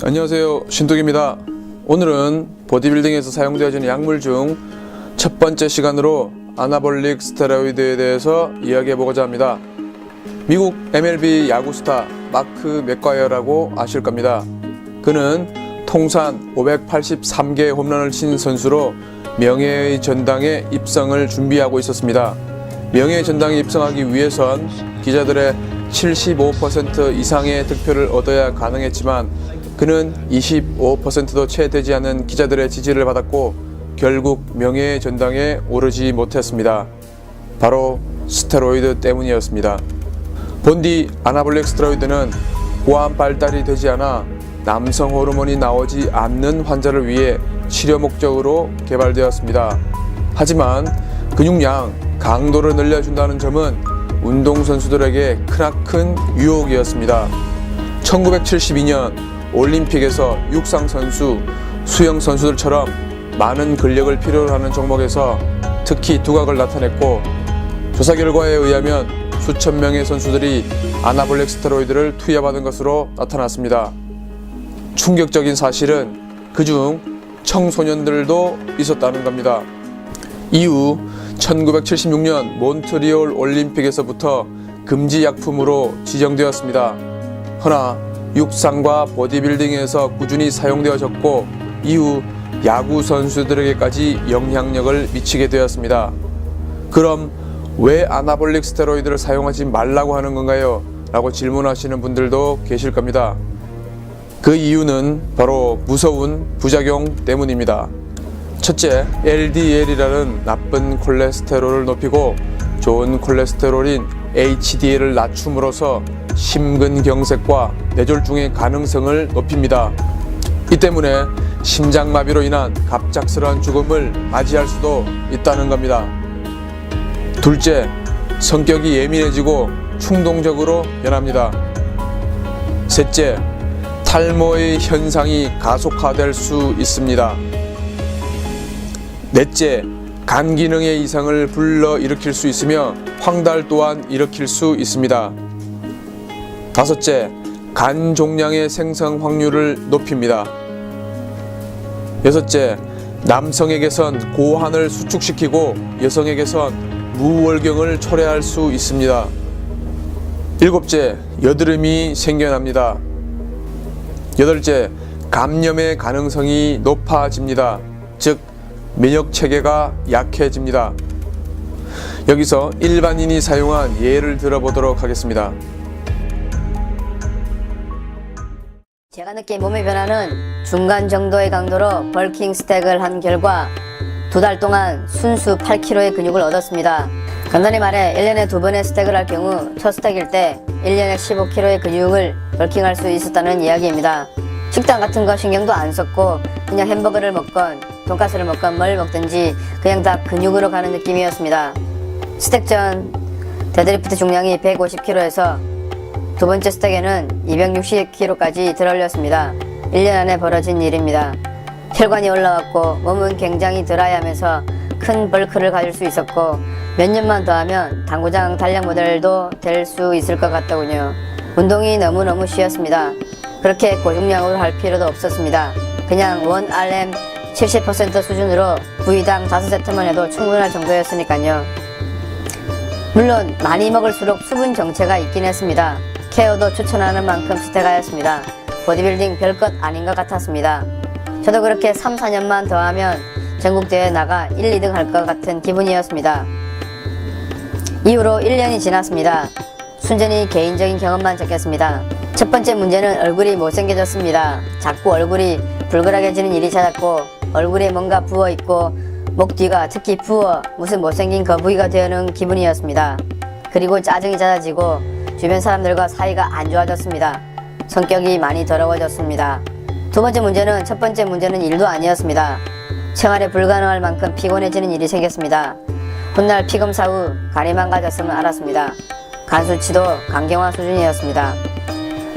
안녕하세요, 신동입니다. 오늘은 보디빌딩에서 사용되어지는 약물 중 첫 번째 시간으로 아나볼릭 스테로이드에 대해서 이야기해보고자 합니다. 미국 MLB 야구 스타 마크 맥과이어라고 아실 겁니다. 그는 통산 583개의 홈런을 친 선수로 명예의 전당에 입성을 준비하고 있었습니다. 명예의 전당에 입성하기 위해선 기자들의 75% 이상의 득표를 얻어야 가능했지만 그는 25%도 채 되지 않은 기자들의 지지를 받았고 결국 명예의 전당에 오르지 못했습니다. 바로 스테로이드 때문이었습니다. 본디 아나볼릭 스테로이드는 고환 발달이 되지 않아 남성 호르몬이 나오지 않는 환자를 위해 치료 목적으로 개발되었습니다. 하지만 근육량, 강도를 늘려준다는 점은 운동선수들에게 크나큰 유혹이었습니다. 1972년 올림픽에서 육상선수, 수영선수들처럼 많은 근력을 필요로 하는 종목에서 특히 두각을 나타냈고 조사 결과에 의하면 수천 명의 선수들이 아나볼릭 스테로이드를 투여받은 것으로 나타났습니다. 충격적인 사실은 그중 청소년들도 있었다는 겁니다. 이후 1976년 몬트리올 올림픽에서부터 금지약품으로 지정되었습니다. 허나 육상과 보디빌딩에서 꾸준히 사용되어졌고 이후 야구 선수들에게까지 영향력을 미치게 되었습니다. 그럼 왜 아나볼릭 스테로이드를 사용하지 말라고 하는 건가요? 라고 질문하시는 분들도 계실 겁니다. 그 이유는 바로 무서운 부작용 때문입니다. 첫째, LDL이라는 나쁜 콜레스테롤을 높이고 좋은 콜레스테롤인 HDL을 낮춤으로써 심근경색과 뇌졸중의 가능성을 높입니다. 이 때문에 심장마비로 인한 갑작스러운 죽음을 맞이할 수도 있다는 겁니다. 둘째, 성격이 예민해지고 충동적으로 변합니다. 셋째, 탈모의 현상이 가속화될 수 있습니다. 넷째, 간 기능의 이상을 불러일으킬 수 있으며 황달 또한 일으킬 수 있습니다. 다섯째, 간 종양의 생성 확률을 높입니다. 여섯째, 남성에게선 고환을 수축시키고 여성에게선 무월경을 초래할 수 있습니다. 일곱째, 여드름이 생겨납니다. 여덟째, 감염의 가능성이 높아집니다. 즉, 면역체계가 약해집니다. 여기서 일반인이 사용한 예를 들어보도록 하겠습니다. 제가 느낀 몸의 변화는 중간 정도의 강도로 벌킹 스택을 한 결과 2달 동안 순수 8kg의 근육을 얻었습니다. 간단히 말해 1년에 2번의 스택을 할 경우 첫 스택일 때 1년에 15kg의 근육을 벌킹할 수 있었다는 이야기입니다. 식단 같은 거 신경도 안 썼고 그냥 햄버거를 먹건 돈가스를 먹건 뭘 먹든지 그냥 다 근육으로 가는 느낌이었습니다. 스택 전 데드리프트 중량이 150kg에서 두 번째 스택에는 260kg까지 들어올렸습니다. 1년 안에 벌어진 일입니다. 혈관이 올라왔고 몸은 굉장히 드라이하면서 큰 벌크를 가질 수 있었고 몇 년만 더 하면 당구장 단량 모델도 될 수 있을 것 같더군요. 운동이 너무너무 쉬웠습니다. 그렇게 고중량으로 할 필요도 없었습니다. 그냥 1RM 70% 수준으로 부위당 5세트만 해도 충분할 정도였으니까요. 물론 많이 먹을수록 수분 정체가 있긴 했습니다. 케어도 추천하는 만큼 스택하였습니다. 보디빌딩 별것 아닌 것 같았습니다. 저도 그렇게 3, 4년만 더 하면 전국대회에 나가 1, 2등 할 것 같은 기분이었습니다. 이후로 1년이 지났습니다. 순전히 개인적인 경험만 적겠습니다. 첫 번째 문제는 얼굴이 못생겨졌습니다. 자꾸 얼굴이 불그락해지는 일이 찾았고 얼굴에 뭔가 부어있고 목 뒤가 특히 부어 무슨 못생긴 거북이가 되어는 기분이었습니다. 그리고 짜증이 잦아지고 주변 사람들과 사이가 안 좋아졌습니다. 성격이 많이 더러워졌습니다. 두 번째 문제는 첫 번째 문제는 일도 아니었습니다. 생활에 불가능할 만큼 피곤해지는 일이 생겼습니다. 훗날 피검사 후 간이 망가졌음을 알았습니다. 간 수치도 강경화 수준이었습니다.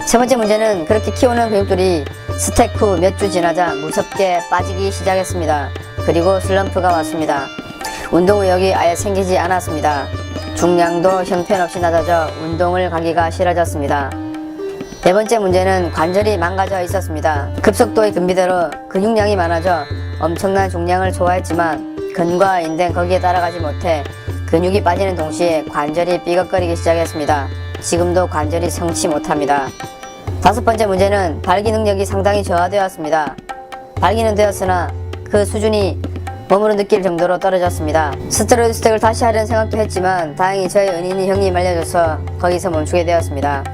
세 번째 문제는 그렇게 키우는 근육들이 스택 후 몇 주 지나자 무섭게 빠지기 시작했습니다. 그리고 슬럼프가 왔습니다. 운동 의욕이 아예 생기지 않았습니다. 중량도 형편없이 낮아져 운동을 가기가 싫어졌습니다. 네 번째 문제는 관절이 망가져 있었습니다. 급속도의 근비대로 근육량이 많아져 엄청난 중량을 소화했지만 근과 인대는 거기에 따라가지 못해 근육이 빠지는 동시에 관절이 삐걱거리기 시작했습니다. 지금도 관절이 성치 못합니다. 다섯 번째 문제는 발기 능력이 상당히 저하되었습니다. 발기는 되었으나 그 수준이 몸으로 느낄 정도로 떨어졌습니다. 스테로이드 스택을 다시 하려는 생각도 했지만 다행히 저희 은인이 형이 말려줘서 거기서 멈추게 되었습니다.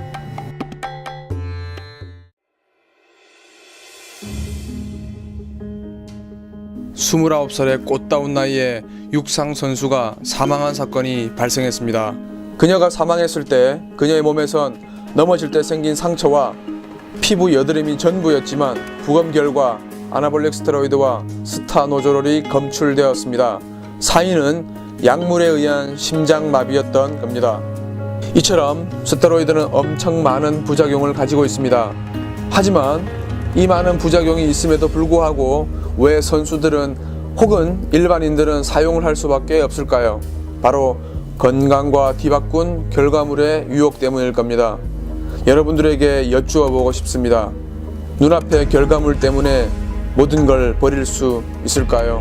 스물아홉 살의 꽃다운 나이에 육상 선수가 사망한 사건이 발생했습니다. 그녀가 사망했을 때 그녀의 몸에선 넘어질 때 생긴 상처와 피부 여드름이 전부였지만 부검 결과 아나볼릭 스테로이드와 스타노조롤이 검출되었습니다. 사인은 약물에 의한 심장마비였던 겁니다. 이처럼 스테로이드는 엄청 많은 부작용을 가지고 있습니다. 하지만 이 많은 부작용이 있음에도 불구하고 왜 선수들은 혹은 일반인들은 사용을 할 수밖에 없을까요? 바로 건강과 뒤바꾼 결과물의 유혹 때문일 겁니다. 여러분들에게 여쭈어 보고 싶습니다. 눈앞의 결과물 때문에 모든 걸 버릴 수 있을까요?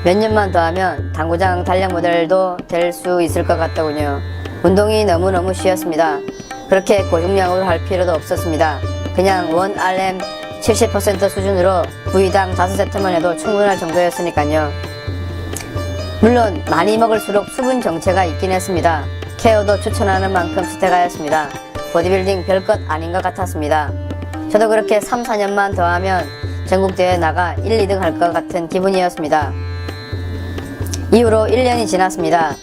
몇 년만 더 하면 당구장 단량 모델도 될 수 있을 것 같더군요. 운동이 너무너무 쉬웠습니다. 그렇게 고중량으로 할 필요도 없었습니다. 그냥 1RM 70% 수준으로 부위당 5세트만 해도 충분할 정도였으니까요. 물론 많이 먹을수록 수분 정체가 있긴 했습니다. 케어도 추천하는 만큼 스테가였습니다. 보디빌딩 별것 아닌 것 같았습니다. 저도 그렇게 3, 4년만 더 하면 전국대회에 나가 1, 2등 할 것 같은 기분이었습니다. 이후로 1년이 지났습니다.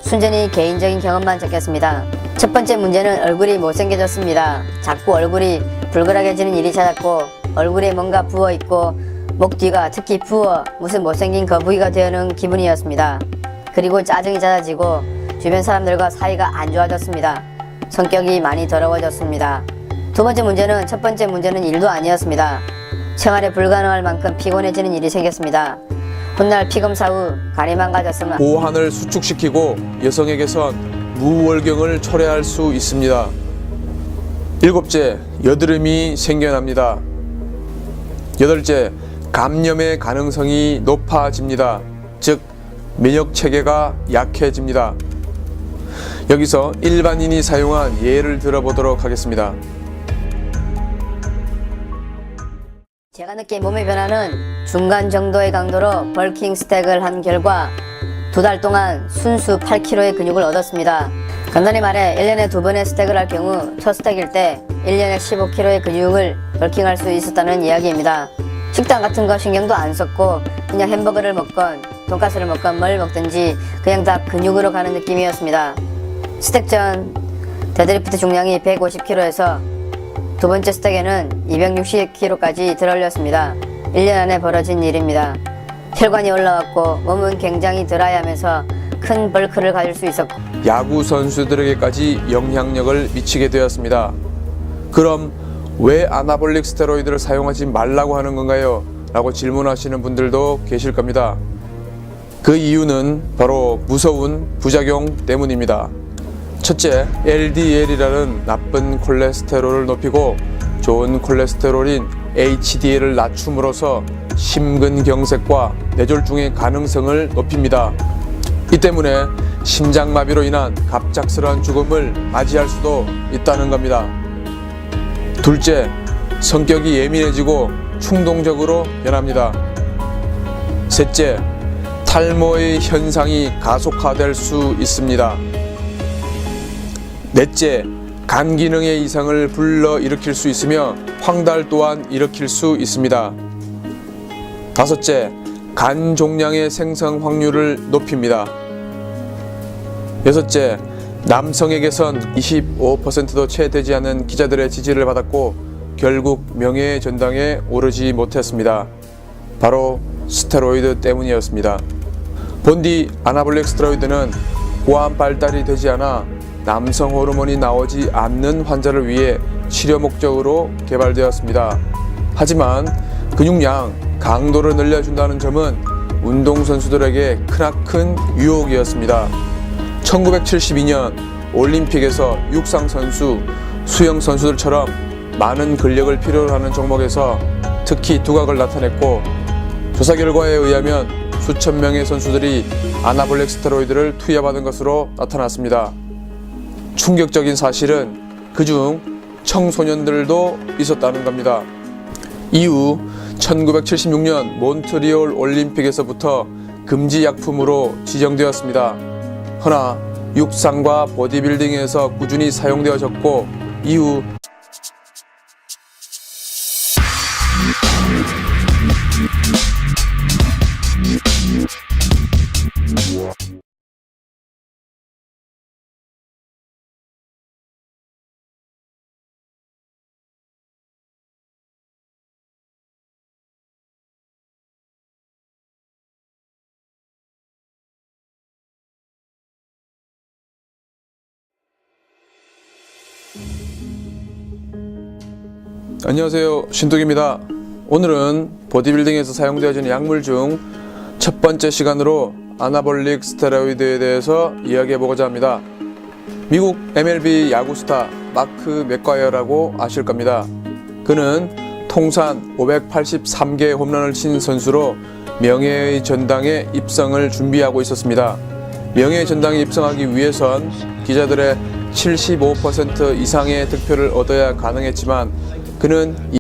순전히 개인적인 경험만 적겠습니다. 첫 번째 문제는 얼굴이 못생겨졌습니다. 자꾸 얼굴이 불그락해지는 일이 찾았고 얼굴에 뭔가 부어있고 목 뒤가 특히 부어 무슨 못생긴 거북이가 되어는 기분이었습니다. 그리고 짜증이 잦아지고 주변 사람들과 사이가 안 좋아졌습니다. 성격이 많이 더러워졌습니다. 두 번째 문제는 첫 번째 문제는 일도 아니었습니다. 생활에 불가능할 만큼 피곤해지는 일이 생겼습니다. 훗날 피검사 후 간이 망가졌으면 고환을 수축시키고 여성에게선 무월경을 초래할 수 있습니다. 일곱째, 여드름이 생겨납니다. 여덟째, 감염의 가능성이 높아집니다. 즉, 면역체계가 약해집니다. 여기서 일반인이 사용한 예를 들어보도록 하겠습니다. 제가 느낀 몸의 변화는 중간 정도의 강도로 벌킹 스택을 한 결과 2달 동안 순수 8kg의 근육을 얻었습니다. 간단히 말해 1년에 2번의 스택을 할 경우 첫 스택일 때 1년에 15kg의 근육을 벌킹할 수 있었다는 이야기입니다. 식단 같은 거 신경도 안 썼고 그냥 햄버거를 먹건 돈가스를 먹건 뭘 먹든지 그냥 다 근육으로 가는 느낌이었습니다. 스택 전 데드리프트 중량이 150kg에서 두 번째 스택에는 260kg까지 들어올렸습니다. 1년 안에 벌어진 일입니다. 혈관이 올라왔고 몸은 굉장히 드라이하면서 큰 벌크를 가질 수 있었고 야구 선수들에게까지 영향력을 미치게 되었습니다. 그럼 왜 아나볼릭 스테로이드를 사용하지 말라고 하는 건가요? 라고 질문하시는 분들도 계실 겁니다. 그 이유는 바로 무서운 부작용 때문입니다. 첫째, LDL이라는 나쁜 콜레스테롤을 높이고 좋은 콜레스테롤인 HDL을 낮춤으로써 심근경색과 뇌졸중의 가능성을 높입니다. 이 때문에 심장마비로 인한 갑작스러운 죽음을 맞이할 수도 있다는 겁니다. 둘째, 성격이 예민해지고 충동적으로 변합니다. 셋째, 탈모의 현상이 가속화될 수 있습니다. 넷째, 간 기능의 이상을 불러일으킬 수 있으며 황달 또한 일으킬 수 있습니다. 다섯째, 간 종양의 생성 확률을 높입니다. 여섯째, 남성에게선 25%도 채 되지 않는 기자들의 지지를 받았고 결국 명예의 전당에 오르지 못했습니다. 바로 스테로이드 때문이었습니다. 본디 아나볼릭 스테로이드는 고환 발달이 되지 않아 남성 호르몬이 나오지 않는 환자를 위해 치료 목적으로 개발되었습니다. 하지만 근육량, 강도를 늘려준다는 점은 운동선수들에게 크나큰 유혹이었습니다. 1972년 올림픽에서 육상선수, 수영선수들처럼 많은 근력을 필요로 하는 종목에서 특히 두각을 나타냈고, 조사 결과에 의하면 수천 명의 선수들이 아나볼릭 스테로이드를 투여받은 것으로 나타났습니다. 충격적인 사실은 그중 청소년들도 있었다는 겁니다. 이후 1976년 몬트리올 올림픽에서부터 금지 약품으로 지정되었습니다. 허나 육상과 보디빌딩에서 꾸준히 사용되어졌고, 이후 안녕하세요, 신동입니다. 오늘은 보디빌딩에서 사용되어지는 약물 중 첫 번째 시간으로 아나볼릭 스테로이드에 대해서 이야기해보고자 합니다. 미국 MLB 야구스타 마크 맥과이어라고 아실 겁니다. 그는 통산 583개 홈런을 친 선수로 명예의 전당에 입성을 준비하고 있었습니다. 명예의 전당에 입성하기 위해선 기자들의 75% 이상의 득표를 얻어야 가능했지만 그는